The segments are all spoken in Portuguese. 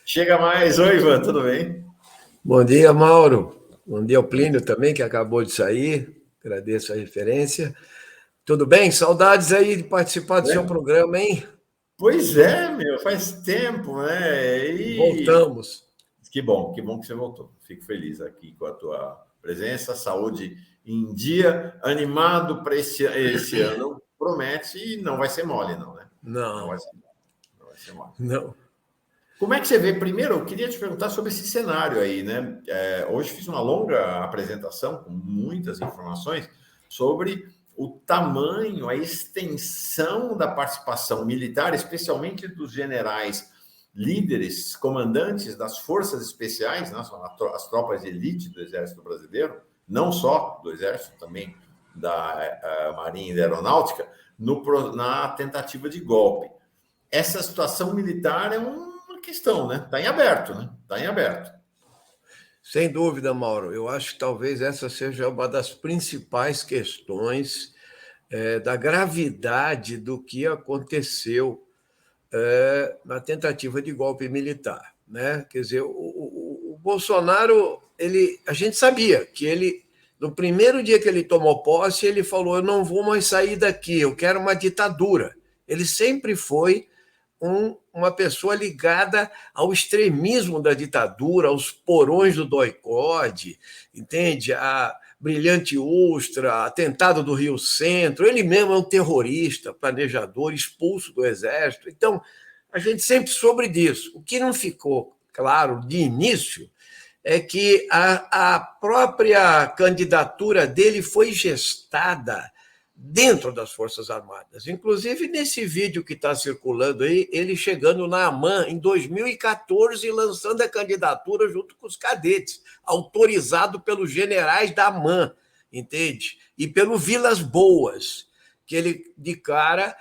Chega mais. Oi, Ivan, tudo bem? Bom dia, Mauro. Bom dia ao Plínio também, que acabou de sair. Agradeço a referência. Tudo bem? Saudades aí de participar do seu É? programa, hein? Pois é, meu, faz tempo, né? E Voltamos. que bom que você voltou. Fico feliz aqui com a tua presença, saúde em dia, animado para esse ano. Promete e não vai ser mole, não, né? Não vai Não, ser, não vai ser mole. não. Como é que você vê? Primeiro, eu queria te perguntar sobre esse cenário aí, né? Hoje fiz uma longa apresentação com muitas informações sobre o tamanho, a extensão da participação militar, especialmente dos generais líderes, comandantes das forças especiais, né? São as tropas de elite do Exército Brasileiro, não só do Exército, também da Marinha e da Aeronáutica, na tentativa de golpe. Essa situação militar é uma questão, né? Está em aberto, né? Está em aberto. Sem dúvida, Mauro. Eu acho que talvez essa seja uma das principais questões da gravidade do que aconteceu na tentativa de golpe militar, né? Quer dizer, o Bolsonaro, a gente sabia que ele, no primeiro dia que ele tomou posse, ele falou: eu não vou mais sair daqui, eu quero uma ditadura. Ele sempre foi uma pessoa ligada ao extremismo da ditadura, aos porões do doicode, entende? A Brilhante Ustra, atentado do Rio Centro. Ele mesmo é um terrorista, planejador, expulso do Exército. Então, a gente sempre soube disso. O que não ficou claro de início é que a própria candidatura dele foi gestada dentro das Forças Armadas. Inclusive, nesse vídeo que está circulando aí, ele chegando na AMAN em 2014 lançando a candidatura junto com os cadetes, autorizado pelos generais da AMAN, entende? E pelo Vilas Boas, que ele, de cara,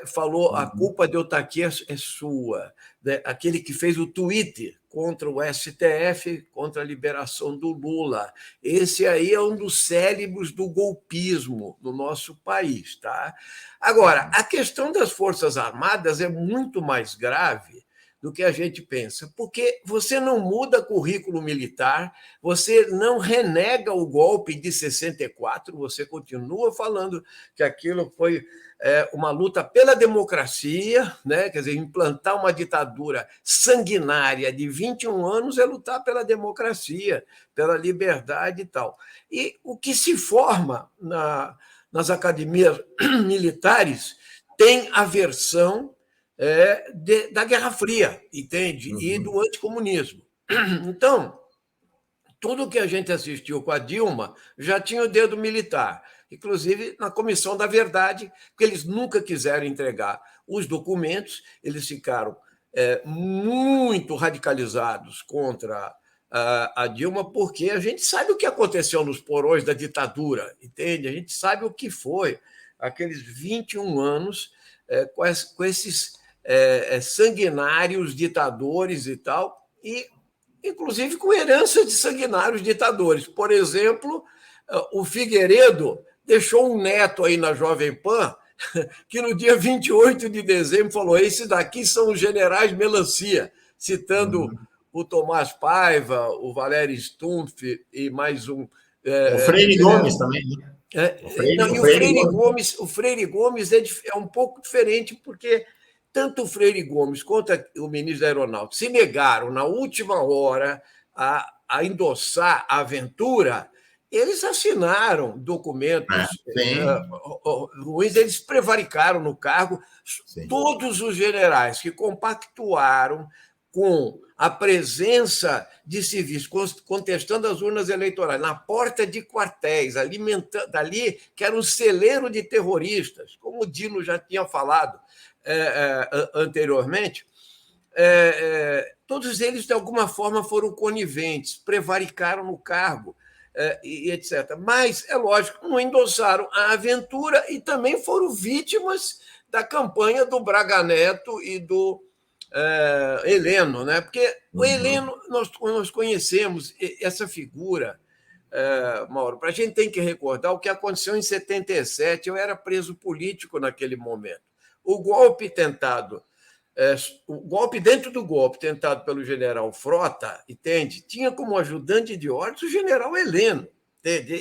falou: a culpa de eu estar aqui é sua. Né? Aquele que fez o Twitter contra o STF, contra a liberação do Lula. Esse aí é um dos cérebros do golpismo no nosso país. Tá? Agora, a questão das Forças Armadas é muito mais grave do que a gente pensa, porque você não muda currículo militar, você não renega o golpe de 64, você continua falando que aquilo foi uma luta pela democracia, né? Quer dizer, implantar uma ditadura sanguinária de 21 anos é lutar pela democracia, pela liberdade e tal. E o que se forma nas academias militares tem a versão da Guerra Fria, entende? E do anticomunismo. Então, tudo que a gente assistiu com a Dilma já tinha o dedo militar, inclusive na Comissão da Verdade, porque eles nunca quiseram entregar os documentos, eles ficaram muito radicalizados contra a Dilma, porque a gente sabe o que aconteceu nos porões da ditadura, entende? A gente sabe o que foi aqueles 21 anos com esses sanguinários ditadores e tal, e inclusive com herança de sanguinários ditadores. Por exemplo, o Figueiredo deixou um neto aí na Jovem Pan que no dia 28 de dezembro falou: esses daqui são os generais melancia, citando o Tomás Paiva, o Valério Stumpf e mais um O Freire general. Gomes também, né? Não, O e Freire Gomes. O Freire Gomes é um pouco diferente, porque tanto o Freire Gomes quanto o ministro da Aeronáutica se negaram, na última hora, a endossar a aventura. Eles assinaram documentos Sim, ruins, eles prevaricaram no cargo. sim. Todos os generais que compactuaram com a presença de civis contestando as urnas eleitorais na porta de quartéis, alimentando ali, que era um celeiro de terroristas, como o Dino já tinha falado anteriormente. Todos eles, de alguma forma, foram coniventes, prevaricaram no cargo, e etc. Mas, é lógico, não endossaram a aventura e também foram vítimas da campanha do Braga Neto e do Heleno, né? Porque o Heleno, nós conhecemos essa figura, Mauro. A gente tem que recordar o que aconteceu em 77. Eu era preso político naquele momento. O golpe tentado o golpe dentro do golpe tentado pelo general Frota, entende? Tinha como ajudante de ordens o general Heleno. Entende?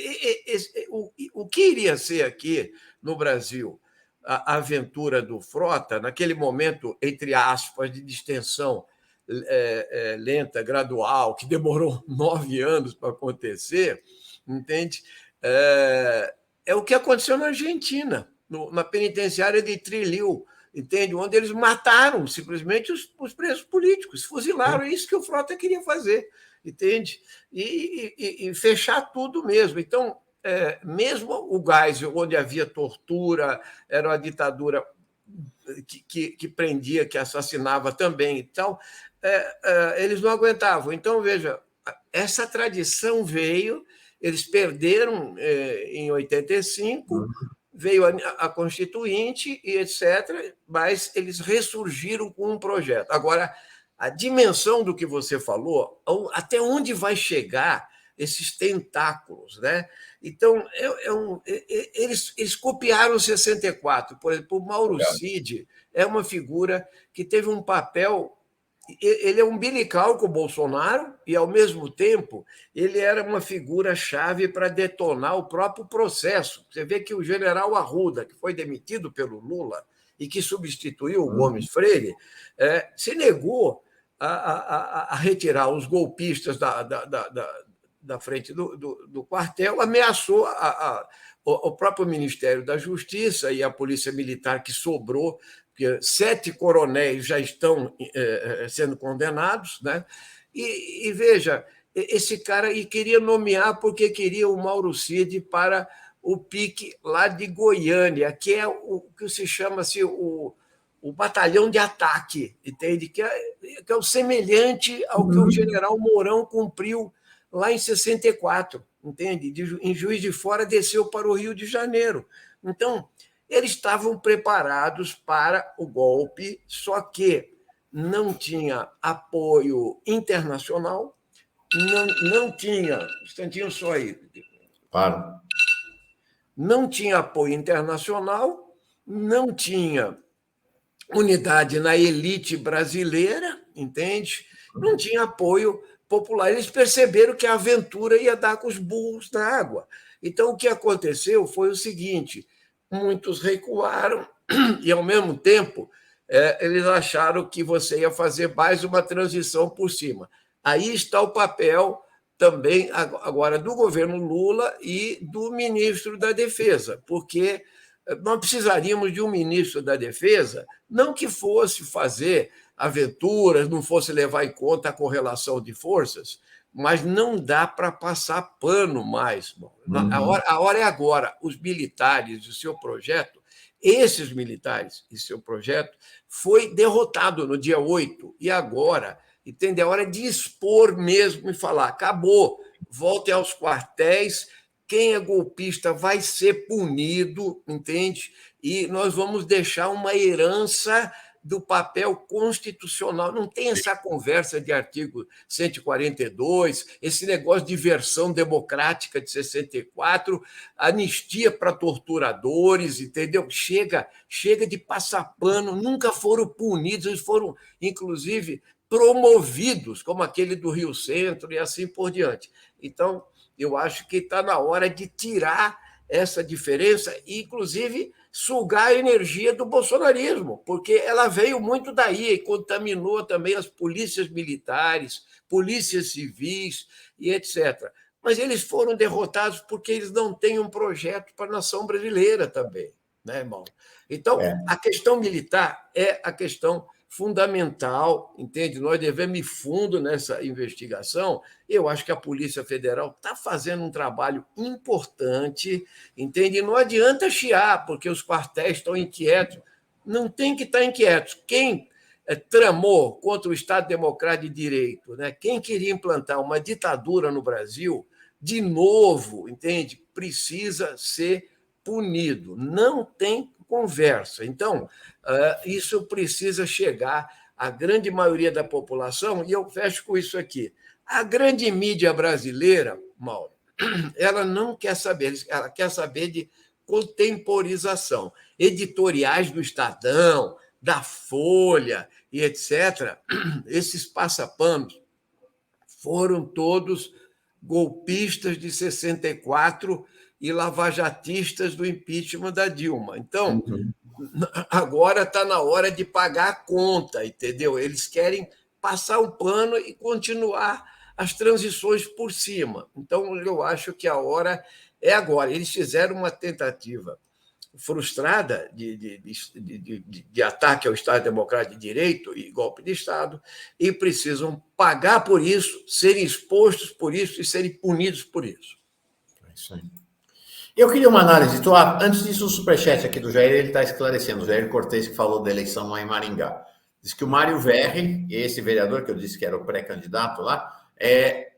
O que iria ser aqui no Brasil a aventura do Frota, naquele momento, entre aspas, de distensão lenta, gradual, que demorou 9 anos para acontecer, entende? É o que aconteceu na Argentina, na penitenciária de Trelew, entende? Onde eles mataram simplesmente os presos políticos, fuzilaram. É isso que o Frota queria fazer, entende? E fechar tudo mesmo. Então, mesmo o Geisel, onde havia tortura, era uma ditadura que prendia, que assassinava também. Então, eles não aguentavam. Então, veja, essa tradição veio, eles perderam em 85, veio a Constituinte e etc., mas eles ressurgiram com um projeto. Agora, a dimensão do que você falou, até onde vai chegar esses tentáculos, né? Então, eles copiaram 64. Por exemplo, o Mauro Cid é uma figura que teve um papel. Ele é umbilical com o Bolsonaro e, ao mesmo tempo, ele era uma figura-chave para detonar o próprio processo. Você vê que o general Arruda, que foi demitido pelo Lula e que substituiu o Gomes Freire, se negou a retirar os golpistas da frente do quartel, ameaçou o próprio Ministério da Justiça e a Polícia Militar que sobrou, porque 7 coronéis já estão sendo condenados, né? E veja, esse cara queria nomear porque queria o Mauro Cid para o pique lá de Goiânia, que é o que se chama assim, o batalhão de ataque, entende? Que é o semelhante ao que o general Mourão cumpriu lá em 64, entende? Em Juiz de Fora desceu para o Rio de Janeiro. Então, eles estavam preparados para o golpe, só que não tinha apoio internacional, não tinha. Um instantinho só aí. Claro. Não tinha apoio internacional, não tinha unidade na elite brasileira, entende? Não tinha apoio popular. Eles perceberam que a aventura ia dar com os burros na água. Então, o que aconteceu foi o seguinte: muitos recuaram e, ao mesmo tempo, eles acharam que você ia fazer mais uma transição por cima. Aí está o papel também agora do governo Lula e do ministro da Defesa, porque nós precisaríamos de um ministro da Defesa, não que fosse fazer aventuras, não fosse levar em conta a correlação de forças, mas não dá para passar pano mais. A hora é agora. Os militares e o seu projeto, esses militares e seu projeto, foi derrotado no dia 8, e agora, entende? É hora de expor mesmo e falar: acabou, voltem aos quartéis, quem é golpista vai ser punido, entende? E nós vamos deixar uma herança do papel constitucional. Não tem essa conversa de artigo 142, esse negócio de versão democrática de 64, anistia para torturadores, entendeu? Chega de passar pano, nunca foram punidos, eles foram, inclusive, promovidos, como aquele do Rio Centro e assim por diante. Então, eu acho que está na hora de tirar essa diferença e, inclusive, sugar a energia do bolsonarismo, porque ela veio muito daí e contaminou também as polícias militares, polícias civis e etc. Mas eles foram derrotados porque eles não têm um projeto para a nação brasileira também, né, irmão? Então, a questão militar é a questão fundamental, entende? Nós devemos ir fundo nessa investigação. Eu acho que a Polícia Federal está fazendo um trabalho importante, entende? Não adianta chiar, porque os quartéis estão inquietos. Não tem que estar inquietos. Quem tramou contra o Estado Democrático de Direito, né? Quem queria implantar uma ditadura no Brasil, de novo, entende? Precisa ser punido. Não tem conversa. Então, isso precisa chegar à grande maioria da população, e eu fecho com isso aqui. A grande mídia brasileira, Mauro, ela não quer saber, ela quer saber de contemporização. Editoriais do Estadão, da Folha, e etc., esses passapanos foram todos golpistas de 64 e lavajatistas do impeachment da Dilma. Então, agora está na hora de pagar a conta, entendeu? Eles querem passar o pano e continuar as transições por cima. Então, eu acho que a hora é agora. Eles fizeram uma tentativa frustrada de ataque ao Estado Democrático de Direito e golpe de Estado, e precisam pagar por isso, serem expostos por isso e serem punidos por isso. É isso aí. Eu queria uma análise. Antes disso, o superchat aqui do Jair, ele está esclarecendo. O Jair Cortez, que falou da eleição lá em Maringá. Diz que o Mário Verri, esse vereador que eu disse que era o pré-candidato lá, é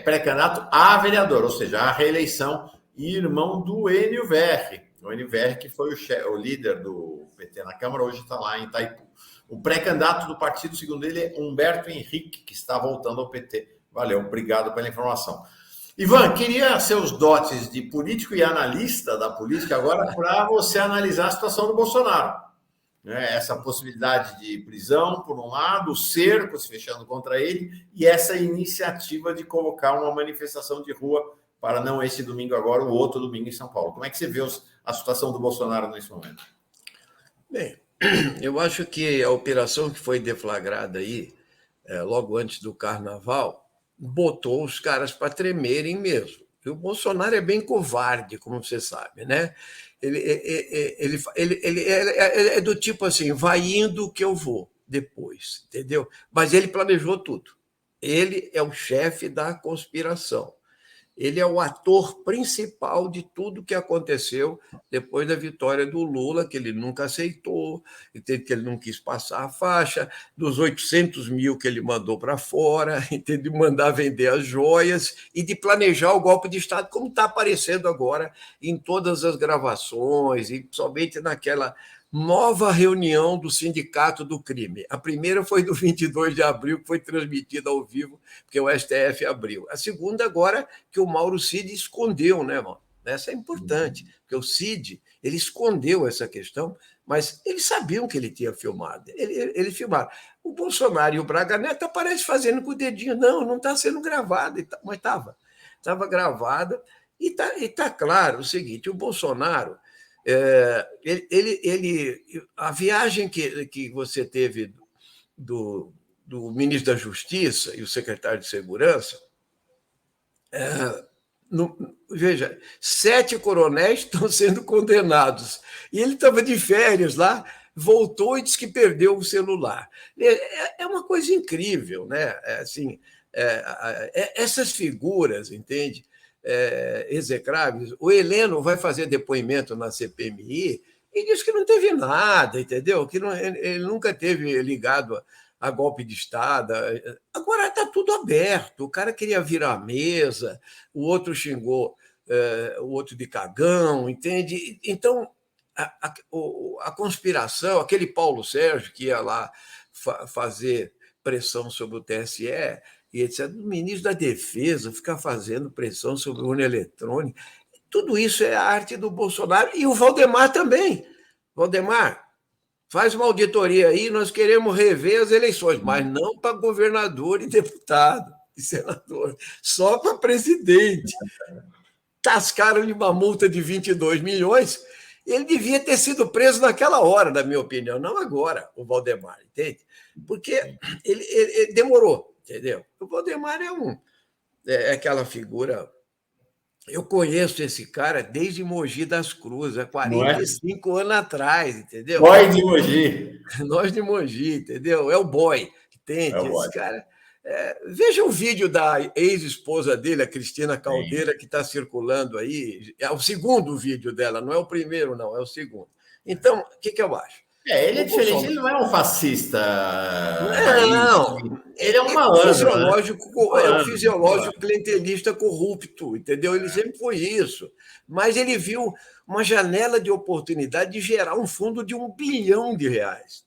pré-candidato a vereador, ou seja, a reeleição, e irmão do Enio Verri. O Enio Verri, que foi o líder do PT na Câmara, hoje está lá em Itaipu. O pré-candidato do partido, segundo ele, é Humberto Henrique, que está voltando ao PT. Valeu, obrigado pela informação. Ivan, queria seus dotes de político e analista da política agora para você analisar a situação do Bolsonaro. Essa possibilidade de prisão, por um lado, o cerco se fechando contra ele, e essa iniciativa de colocar uma manifestação de rua para não esse domingo agora, o outro domingo em São Paulo. Como é que você vê a situação do Bolsonaro nesse momento? Bem, eu acho que a operação que foi deflagrada aí, logo antes do Carnaval, botou os caras para tremerem mesmo. E o Bolsonaro é bem covarde, como você sabe, né? Ele é do tipo assim, vai indo que eu vou depois, entendeu? Mas ele planejou tudo. Ele é o chefe da conspiração. Ele é o ator principal de tudo que aconteceu depois da vitória do Lula, que ele nunca aceitou, que ele não quis passar a faixa, dos 800 mil que ele mandou para fora, de mandar vender as joias e de planejar o golpe de Estado, como está aparecendo agora em todas as gravações, e somente naquela nova reunião do Sindicato do Crime. A primeira foi do 22 de abril, que foi transmitida ao vivo, porque o STF abriu. A segunda agora, que o Mauro Cid escondeu, né, mano? Essa é importante, porque o Cid, ele escondeu essa questão, mas eles sabiam que ele tinha filmado. Eles filmaram. O Bolsonaro e o Braga Neto aparecem fazendo com o dedinho. Não está sendo gravado, mas estava. Estava gravada, e está claro o seguinte, o Bolsonaro... a viagem que você teve do ministro da Justiça e o secretário de Segurança, veja, 7 coronéis estão sendo condenados. E ele estava de férias lá, voltou e disse que perdeu o celular. É uma coisa incrível, né? Essas figuras, entende? Execráveis. O Heleno vai fazer depoimento na CPMI e diz que não teve nada, entendeu? Que ele nunca teve ligado a golpe de Estado. Agora está tudo aberto. O cara queria virar a mesa, o outro xingou o outro de cagão, entende? Então, a conspiração, aquele Paulo Sérgio que ia lá fazer pressão sobre o TSE, e etc. O ministro da Defesa ficar fazendo pressão sobre a urna eletrônica. Tudo isso é a arte do Bolsonaro e o Valdemar também. Valdemar, faz uma auditoria aí, nós queremos rever as eleições, mas não para governador e deputado e senador, só para presidente. Tascaram-lhe uma multa de 22 milhões, ele devia ter sido preso naquela hora, na minha opinião, não agora, o Valdemar, entende? Porque ele demorou. Entendeu? O Valdemar é aquela figura. Eu conheço esse cara desde Mogi das Cruzes, há 45 anos atrás, entendeu? Boy de Mogi. Nós de Mogi, entendeu? É o boy, entende? Esse cara. Veja o vídeo da ex-esposa dele, a Cristina Caldeira, que está circulando aí. É o segundo vídeo dela, não é o primeiro, não, é o segundo. Então, o que eu acho? Ele é diferente, ele não é um fascista. Não, ele é um malandro. É um fisiológico clientelista corrupto, entendeu? Ele sempre foi isso. Mas ele viu uma janela de oportunidade de gerar um fundo de R$1 bilhão, de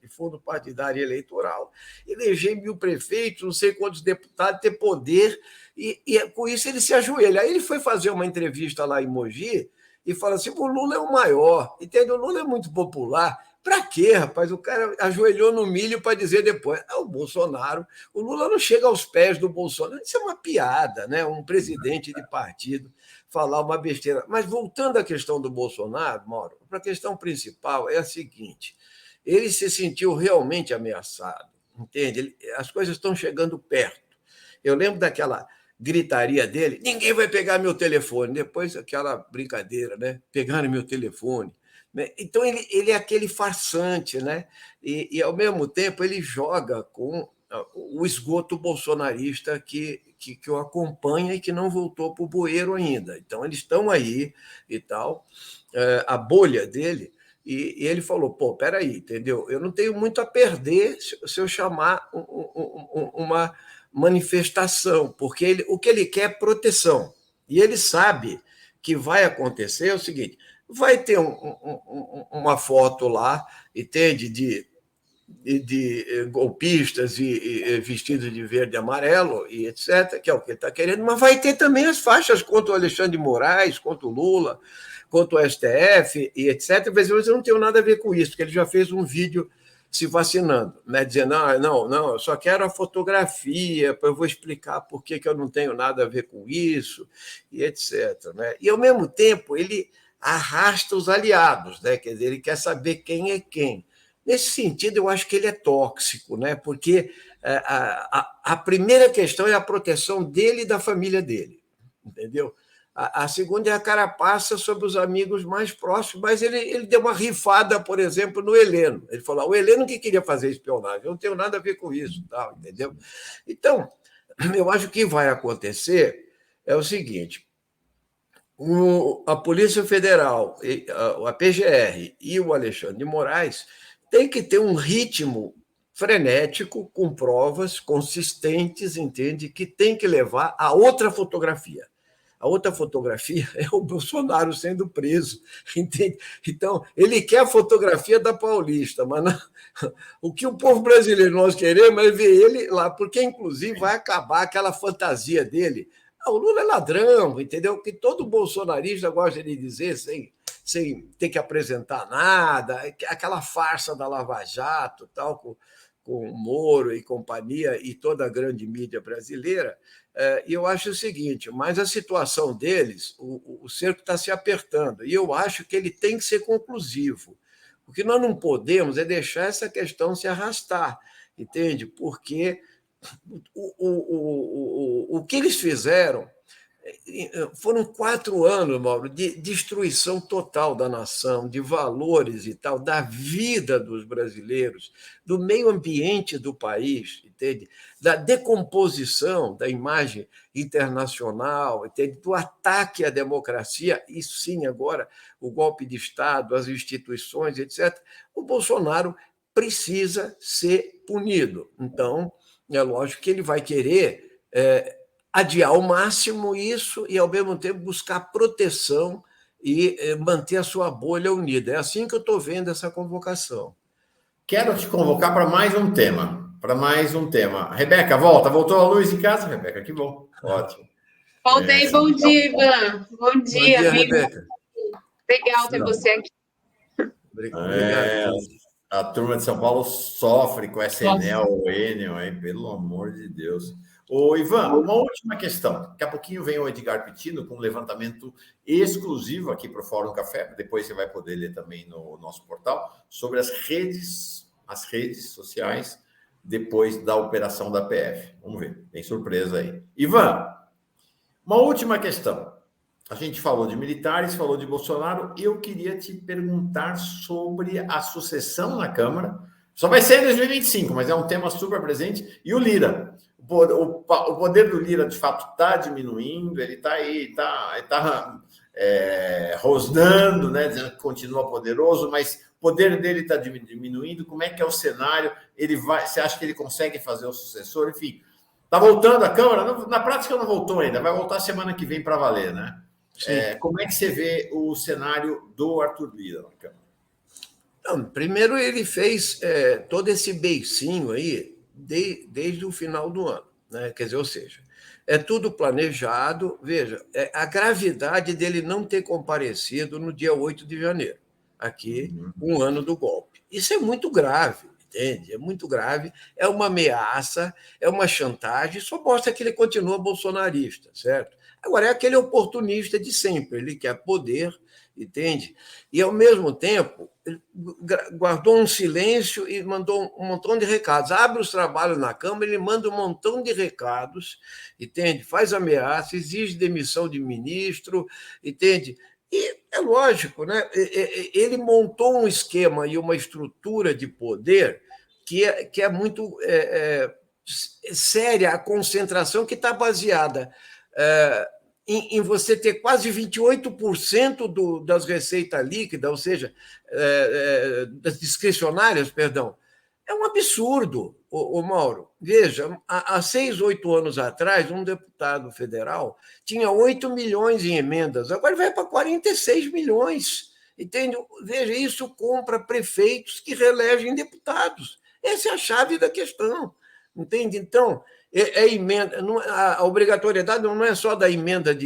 fundo partidário eleitoral, eleger 1.000 prefeitos, não sei quantos deputados, ter poder, e com isso ele se ajoelha. Aí ele foi fazer uma entrevista lá em Mogi e fala assim: o Lula é o maior, entendeu? O Lula é muito popular. para quê, rapaz? O cara ajoelhou no milho para dizer depois, o Bolsonaro, o Lula não chega aos pés do Bolsonaro. Isso é uma piada, né? Um presidente de partido falar uma besteira. Mas voltando à questão do Bolsonaro, Mauro, a questão principal é a seguinte: ele se sentiu realmente ameaçado, entende? As coisas estão chegando perto. Eu lembro daquela gritaria dele: ninguém vai pegar meu telefone. Depois aquela brincadeira, né? Pegaram meu telefone. Então ele é aquele farsante, né? E ao mesmo tempo ele joga com o esgoto bolsonarista que o acompanha e que não voltou para o bueiro ainda. Então eles estão aí e tal, a bolha dele. E ele falou: pô, peraí, entendeu? Eu não tenho muito a perder se eu chamar uma manifestação, porque o que ele quer é proteção. E ele sabe que vai acontecer o seguinte: vai ter uma foto lá, entende, de golpistas e vestidos de verde e amarelo, e etc., que é o que ele está querendo, mas vai ter também as faixas contra o Alexandre de Moraes, contra o Lula, contra o STF, e etc. Mas eu não tenho nada a ver com isso, porque ele já fez um vídeo se vacinando, né, dizendo: não, eu só quero a fotografia, eu vou explicar por que eu não tenho nada a ver com isso, e etc. Né? E, ao mesmo tempo, ele arrasta os aliados, né? Quer dizer, ele quer saber quem é quem. Nesse sentido, eu acho que ele é tóxico, né? Porque a primeira questão é a proteção dele e da família dele, entendeu? A segunda é a carapaça sobre os amigos mais próximos, mas ele deu uma rifada, por exemplo, no Heleno. Ele falou: o Heleno que queria fazer espionagem, eu não tenho nada a ver com isso, tal, entendeu? Então, eu acho que vai acontecer é o seguinte: a Polícia Federal, a PGR e o Alexandre de Moraes têm que ter um ritmo frenético, com provas consistentes, entende? Que tem que levar a outra fotografia. A outra fotografia é o Bolsonaro sendo preso, entende? Então, ele quer a fotografia da Paulista, mas não, o que o povo brasileiro nós queremos é ver ele lá, porque, inclusive, vai acabar aquela fantasia dele. O Lula é ladrão, entendeu? Que todo bolsonarista gosta de dizer, sem ter que apresentar nada, aquela farsa da Lava Jato, tal, com o Moro e companhia e toda a grande mídia brasileira. E eu acho o seguinte: mas a situação deles, o cerco está se apertando, e eu acho que ele tem que ser conclusivo. O que nós não podemos é deixar essa questão se arrastar, entende? Porque o que eles fizeram foram 4 anos, Mauro, de destruição total da nação, de valores e tal, da vida dos brasileiros, do meio ambiente do país, entende? Da decomposição da imagem internacional, entende? Do ataque à democracia, e sim, agora, o golpe de Estado, as instituições, etc. O Bolsonaro precisa ser punido. Então, é lógico que ele vai querer adiar ao máximo isso e, ao mesmo tempo, buscar proteção e manter a sua bolha unida. É assim que eu estou vendo essa convocação. Quero te convocar para mais um tema. Rebeca, voltou a luz em casa, Rebeca? Que bom. Ótimo. Voltei, bom dia, Ivan. Bom dia, Rebeca. Legal ter você aqui. Obrigado. A turma de São Paulo sofre com essa Enel, o Enel, aí, pelo amor de Deus. Ô, Ivan, uma última questão. Daqui a pouquinho vem o Edgar Pitino com um levantamento exclusivo aqui para o Fórum Café. Depois você vai poder ler também no nosso portal sobre as redes sociais depois da operação da PF. Vamos ver, tem surpresa aí. Ivan, uma última questão. A gente falou de militares, falou de Bolsonaro. Eu queria te perguntar sobre a sucessão na Câmara. Só vai ser em 2025, mas é um tema super presente. E o Lira. O poder do Lira, de fato, está diminuindo. Ele está aí, está rosnando, né, dizendo que continua poderoso, mas o poder dele está diminuindo. Como é que é o cenário? Você acha que ele consegue fazer o sucessor? Enfim, está voltando a Câmara? Na prática não voltou ainda. Vai voltar semana que vem para valer, né? Como é que você vê o cenário do Arthur Lira na Câmara? Não, primeiro, ele fez todo esse beicinho aí desde o final do ano, né? Quer dizer, ou seja, é tudo planejado. Veja, a gravidade dele não ter comparecido no dia 8 de janeiro, aqui, um ano do golpe. Isso é muito grave, entende? É muito grave, é uma ameaça, é uma chantagem, só mostra que ele continua bolsonarista, certo? Agora, é aquele oportunista de sempre, ele quer poder, entende? E, ao mesmo tempo, ele guardou um silêncio e mandou um montão de recados. Abre os trabalhos na Câmara, ele manda um montão de recados, entende? Faz ameaça, exige demissão de ministro, entende? E é lógico, né? Ele montou um esquema e uma estrutura de poder que é muito séria, a concentração que está baseada em você ter quase 28% das receitas líquidas, ou seja, das discricionárias, perdão. É um absurdo, Mauro. Veja, há 6, 8 anos atrás, um deputado federal tinha 8 milhões em emendas, agora vai para 46 milhões. Entende? Veja, isso compra prefeitos que reelegem deputados. Essa é a chave da questão. Entende? Então, emenda, a obrigatoriedade não é só da emenda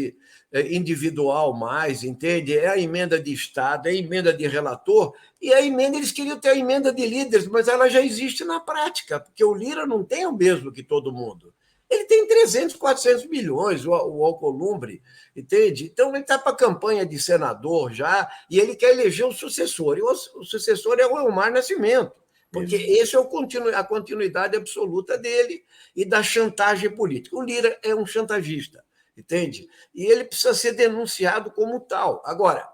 individual mais, entende? É a emenda de Estado, é a emenda de relator, e a emenda, eles queriam ter a emenda de líderes, mas ela já existe na prática, porque o Lira não tem o mesmo que todo mundo. Ele tem 300, 400 milhões, o Alcolumbre, entende? Então, ele está para a campanha de senador já, e ele quer eleger o sucessor, e o sucessor é o Elmar Nascimento, porque esse é a continuidade absoluta dele e da chantagem política. O Lira é um chantagista, entende? E ele precisa ser denunciado como tal. Agora,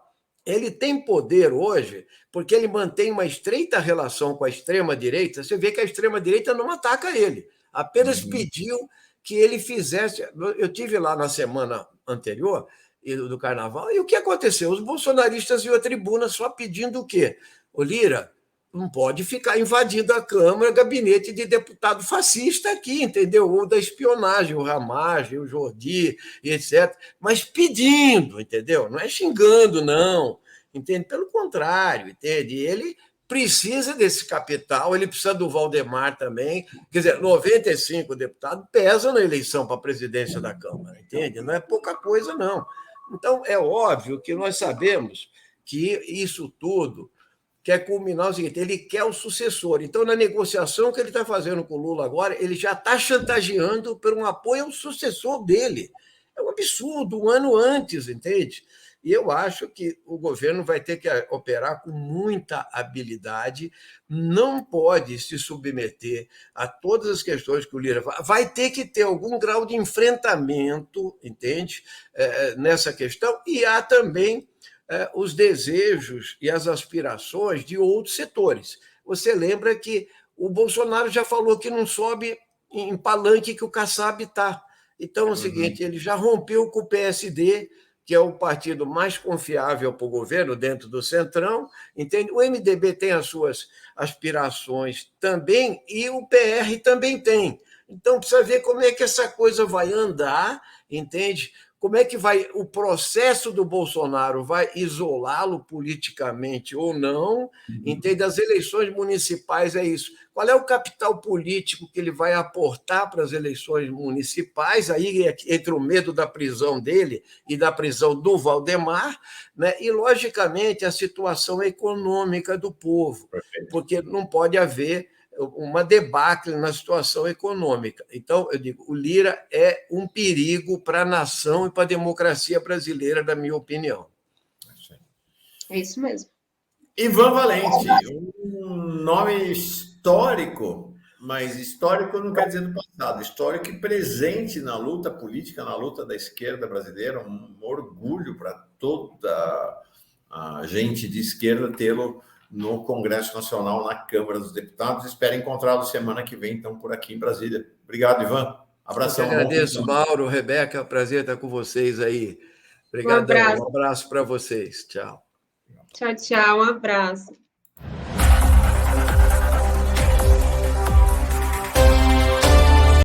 ele tem poder hoje porque ele mantém uma estreita relação com a extrema-direita. Você vê que a extrema-direita não ataca ele, apenas pediu que ele fizesse... Eu tive lá na semana anterior do Carnaval, e o que aconteceu? Os bolsonaristas iam à tribuna só pedindo o quê? Ô Lira, não pode ficar invadindo a Câmara, gabinete de deputado fascista aqui, entendeu? Ou da espionagem, o Ramagem, o Jordi, e etc. Mas pedindo, entendeu? Não é xingando, não. Entende? Pelo contrário, entende? Ele precisa desse capital, ele precisa do Valdemar também. Quer dizer, 95 deputados pesam na eleição para a presidência da Câmara, entende? Não é pouca coisa, não. Então, é óbvio que nós sabemos que isso tudo quer culminar o seguinte, ele quer o sucessor. Então, na negociação que ele está fazendo com o Lula agora, ele já está chantageando por um apoio ao sucessor dele. É um absurdo, um ano antes, entende? E eu acho que o governo vai ter que operar com muita habilidade, não pode se submeter a todas as questões que o Lira vai ter que ter algum grau de enfrentamento, entende? Nessa questão, e há também os desejos e as aspirações de outros setores. Você lembra que o Bolsonaro já falou que não sobe em palanque que o Kassab está. Então, é o seguinte, ele já rompeu com o PSD, que é o partido mais confiável para o governo dentro do Centrão, entende? O MDB tem as suas aspirações também e o PR também tem. Então, precisa ver como é que essa coisa vai andar, entende? Como é que o processo do Bolsonaro vai isolá-lo politicamente ou não? Entende? As eleições municipais é isso. Qual é o capital político que ele vai aportar para as eleições municipais? Aí entre o medo da prisão dele e da prisão do Valdemar, né? E, logicamente, a situação econômica do povo, porque não pode haver uma debacle na situação econômica. Então, eu digo, o Lira é um perigo para a nação e para a democracia brasileira, na minha opinião. É isso mesmo. Ivan Valente, um nome histórico, mas histórico não quer dizer do passado, histórico e presente na luta política, na luta da esquerda brasileira, um orgulho para toda a gente de esquerda tê-lo no Congresso Nacional, na Câmara dos Deputados. Espero encontrá-lo semana que vem, então, por aqui em Brasília. Obrigado, Ivan. Abração. Eu agradeço, Mauro, Rebeca, prazer estar com vocês aí. Obrigado. Um abraço para vocês. Tchau. Tchau, tchau. Um abraço.